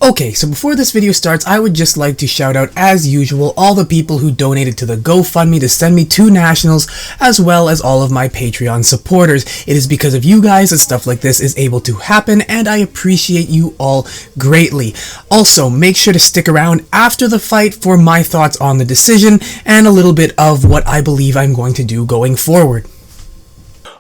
Okay, so before this video starts, I would just like to shout out, as usual, all the people who donated to the GoFundMe to send me to Nationals, as well as all of my Patreon supporters. It is because of you guys that stuff like this is able to happen, and I appreciate you all greatly. Also, make sure to stick around after the fight for my thoughts on the decision, and a little bit of what I believe I'm going to do going forward.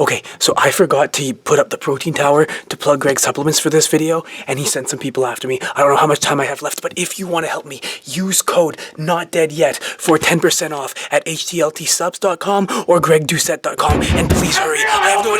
Okay, so I forgot to put up the protein tower to plug Greg's supplements for this video, and he sent some people after me. I don't know how much time I have left, but if you want to help me, use code NOTDEADYET for 10% off at htltsubs.com or gregdoucette.com, and please hurry, I have no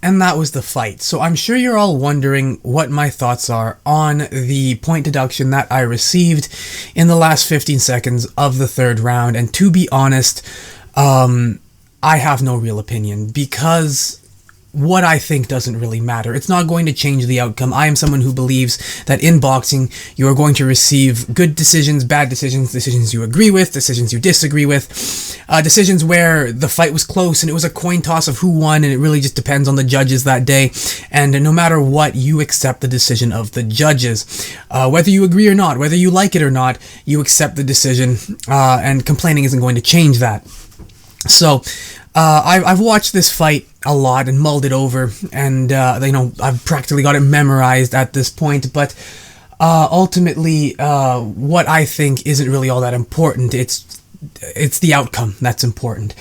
And that was the fight. So I'm sure you're all wondering what my thoughts are on the point deduction that I received in the last 15 seconds of the third round. And to be honest, I have no real opinion because what I think doesn't really matter. It's not going to change the outcome. I am someone who believes that in boxing, you are going to receive good decisions, bad decisions, decisions you agree with, decisions you disagree with, decisions where the fight was close and it was a coin toss of who won, and it really just depends on the judges that day. And no matter what, you accept the decision of the judges. Whether you agree or not, whether you like it or not, you accept the decision, and complaining isn't going to change that. So, I've watched this fight a lot and mulled it over, and I've practically got it memorized at this point. But ultimately, what I think isn't really all that important. It's the outcome that's important.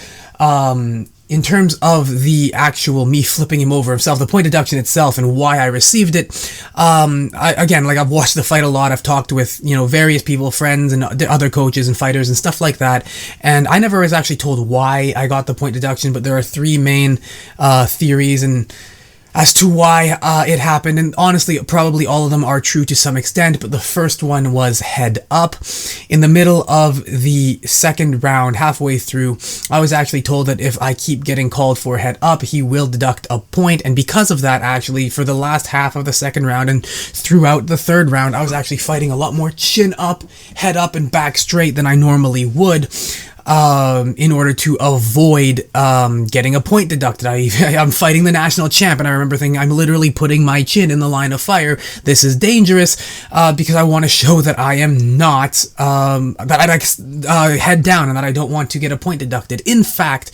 In terms of the actual me flipping him over himself, the point deduction itself and why I received it, I've watched the fight a lot. I've talked with, various people, friends and other coaches and fighters and stuff like that. And I never was actually told why I got the point deduction, but there are three main theories, and as to why it happened, and honestly, probably all of them are true to some extent, but the first one was head up. In the middle of the second round, halfway through, I was actually told that if I keep getting called for head up, he will deduct a point, and because of that, actually, for the last half of the second round and throughout the third round, I was actually fighting a lot more chin up, head up, and back straight than I normally would. In order to avoid getting a point deducted. I'm fighting the national champ, and I remember thinking, I'm literally putting my chin in the line of fire. This is dangerous, because I want to show that I am not, that I head down, and that I don't want to get a point deducted. In fact,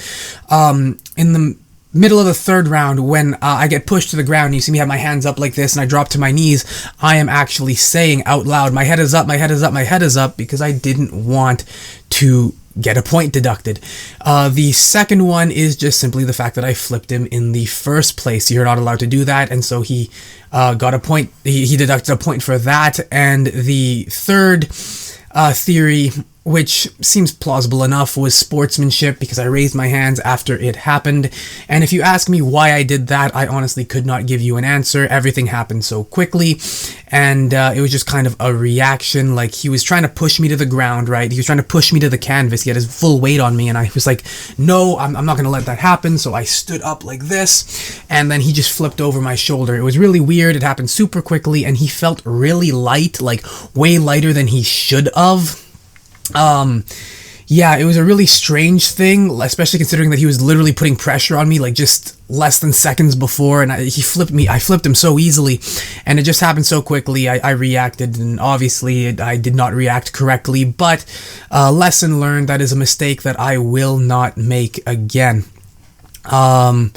in the middle of the third round, when I get pushed to the ground, you see me have my hands up like this, and I drop to my knees, I am actually saying out loud, my head is up, my head is up, my head is up, because I didn't want to get a point deducted. The second one is just simply the fact that I flipped him in the first place. You're not allowed to do that, and so he got a point. He deducted a point for that. And the third theory, which seems plausible enough, was sportsmanship, because I raised my hands after it happened. And if you ask me why I did that, I honestly could not give you an answer. Everything happened so quickly, and it was just kind of a reaction. Like, he was trying to push me to the ground, right? He was trying to push me to the canvas. He had his full weight on me, and I was like, no, I'm not going to let that happen. So I stood up like this, and then he just flipped over my shoulder. It was really weird. It happened super quickly, and he felt really light, like way lighter than he should have. Yeah, it was a really strange thing, especially considering that he was literally putting pressure on me, like, just less than seconds before, and he flipped me. I flipped him so easily, and it just happened so quickly. I reacted, and obviously I did not react correctly, but lesson learned. That is a mistake that I will not make again. Yeah,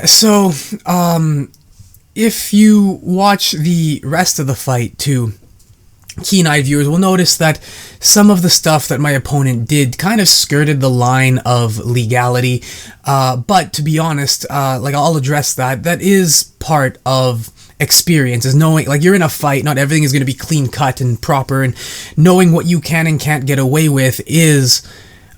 so if you watch the rest of the fight too, keen-eyed viewers will notice that some of the stuff that my opponent did kind of skirted the line of legality, but to be honest, like, I'll address that. That is part of experience, is knowing, like, you're in a fight, not everything is going to be clean-cut and proper, and knowing what you can and can't get away with is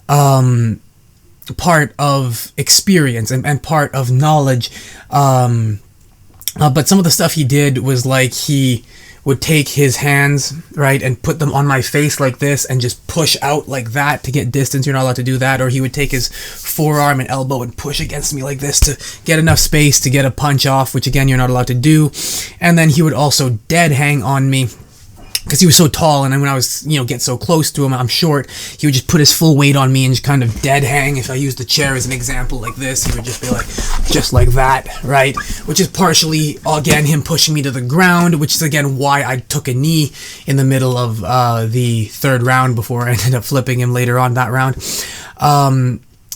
part of experience and part of knowledge. But some of the stuff he did was like, he would take his hands, right, and put them on my face like this and just push out like that to get distance. You're not allowed to do that. Or he would take his forearm and elbow and push against me like this to get enough space to get a punch off, which again, you're not allowed to do. And then he would also dead hang on me, because he was so tall, and then when I was, get so close to him, I'm short, he would just put his full weight on me and just kind of dead hang. If I use the chair as an example like this, he would just be like, just like that, right? Which is partially, again, him pushing me to the ground, which is, again, why I took a knee in the middle of the third round before I ended up flipping him later on that round.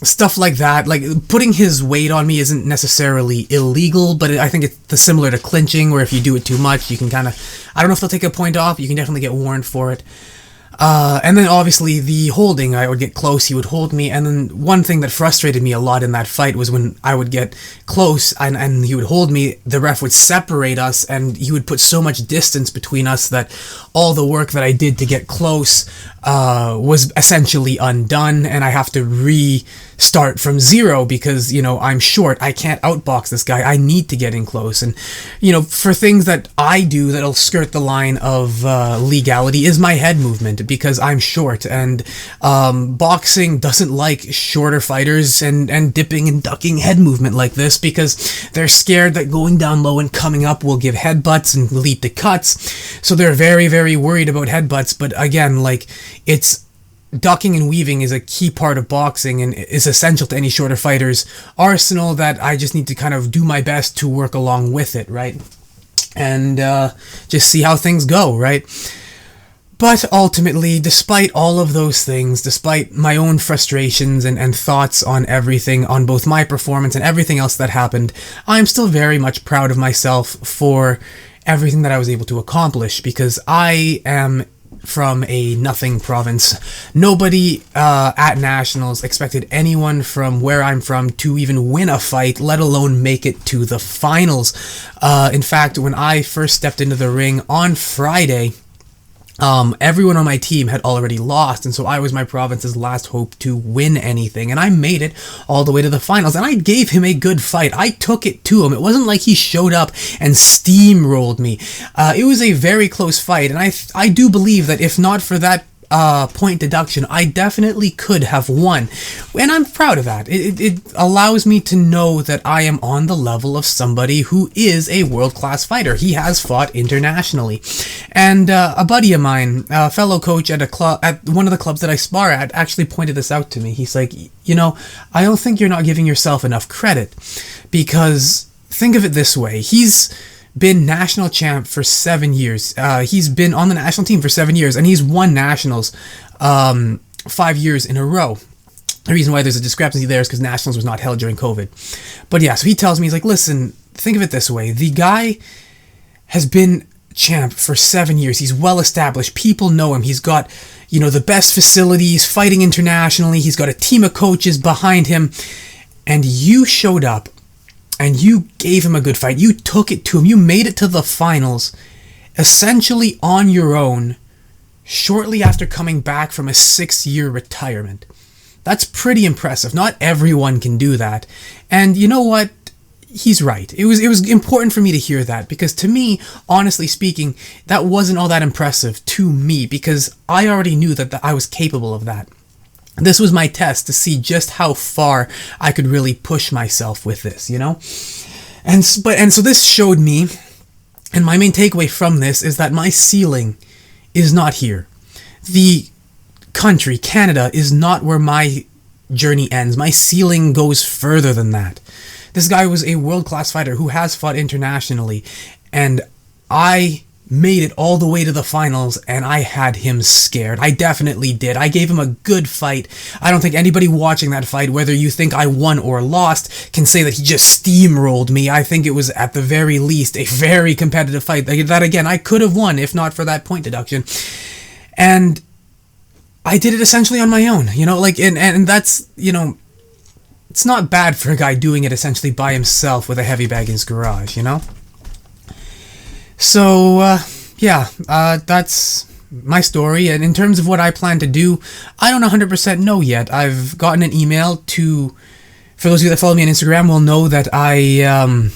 Stuff like that, like, putting his weight on me isn't necessarily illegal, but I think it's similar to clinching, where if you do it too much, you can kind of, I don't know if they'll take a point off, you can definitely get warned for it. And then obviously the holding, I would get close, he would hold me, and then one thing that frustrated me a lot in that fight was when I would get close and he would hold me, the ref would separate us, and he would put so much distance between us that all the work that I did to get close was essentially undone, and I have to restart from zero because, I'm short. I can't outbox this guy. I need to get in close. And, for things that I do that'll skirt the line of legality is my head movement, because I'm short, and boxing doesn't like shorter fighters and dipping and ducking head movement like this, because they're scared that going down low and coming up will give headbutts and lead to cuts. So they're very, very worried about headbutts. But again, like, it's ducking and weaving is a key part of boxing and is essential to any shorter fighter's arsenal, that I just need to kind of do my best to work along with it, right? And just see how things go, right? But ultimately, despite all of those things, despite my own frustrations and thoughts on everything, on both my performance and everything else that happened, I'm still very much proud of myself for everything that I was able to accomplish, because I am from a nothing province. Nobody at Nationals expected anyone from where I'm from to even win a fight, let alone make it to the finals. In fact, when I first stepped into the ring on Friday, Everyone on my team had already lost, and so I was my province's last hope to win anything, and I made it all the way to the finals, and I gave him a good fight. I took it to him. It wasn't like he showed up and steamrolled me. It was a very close fight, and I do believe that if not for that point deduction, I definitely could have won, and I'm proud of that. It allows me to know that I am on the level of somebody who is a world-class fighter. He has fought internationally, and a buddy of mine, a fellow coach at one of the clubs that I spar at, actually pointed this out to me. He's like, I don't think you're not giving yourself enough credit, because think of it this way: he's been national champ for 7 years. He's been on the national team for 7 years, and he's won nationals 5 years in a row. The reason why there's a discrepancy there is because nationals was not held during COVID. But yeah, so he tells me, he's like, listen, think of it this way. The guy has been champ for 7 years. He's well established. People know him. He's got, the best facilities, fighting internationally. He's got a team of coaches behind him. And you showed up and you gave him a good fight. You took it to him. You made it to the finals, essentially on your own, shortly after coming back from a 6-year retirement. That's pretty impressive. Not everyone can do that. And you know what? He's right. It was important for me to hear that, because to me, honestly speaking, that wasn't all that impressive to me, because I already knew that I was capable of that. This was my test to see just how far I could really push myself with this, And so this showed me, and my main takeaway from this is that my ceiling is not here. The country, Canada, is not where my journey ends. My ceiling goes further than that. This guy was a world-class fighter who has fought internationally, and I made it all the way to the finals, and I had him scared. I definitely did. I gave him a good fight. I don't think anybody watching that fight, whether you think I won or lost, can say that he just steamrolled me. I think it was, at the very least, a very competitive fight. That, again, I could have won if not for that point deduction. And I did it essentially on my own, and that's, it's not bad for a guy doing it essentially by himself with a heavy bag in his garage, So, that's my story. And in terms of what I plan to do, I don't 100% know yet. I've gotten an email for those of you that follow me on Instagram will know that I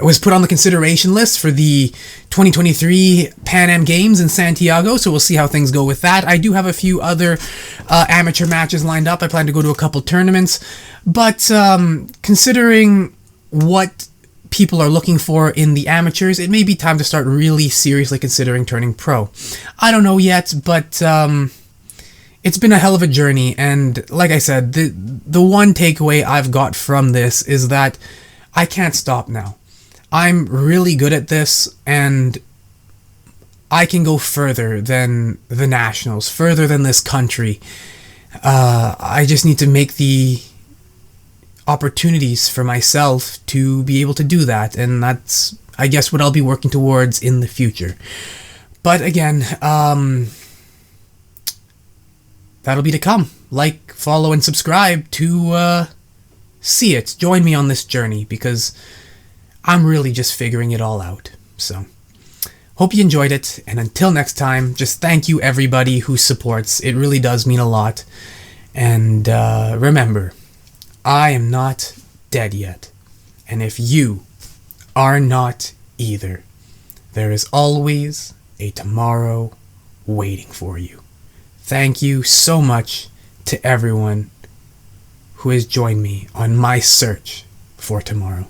was put on the consideration list for the 2023 Pan Am Games in Santiago, so we'll see how things go with that. I do have a few other amateur matches lined up. I plan to go to a couple tournaments, but considering what people are looking for in the amateurs, it may be time to start really seriously considering turning pro. I don't know yet, but it's been a hell of a journey, and like I said, the one takeaway I've got from this is that I can't stop now. I'm really good at this, and I can go further than the nationals, further than this country. I just need to make the opportunities for myself to be able to do that, and that's, I guess, what I'll be working towards in the future. But again, that'll be to come. Like, follow, and subscribe to see it. Join me on this journey, because I'm really just figuring it all out. So, hope you enjoyed it, and until next time, just thank you everybody who supports. It really does mean a lot. And remember, I am not dead yet. And if you are not either, there is always a tomorrow waiting for you. Thank you so much to everyone who has joined me on my search for tomorrow.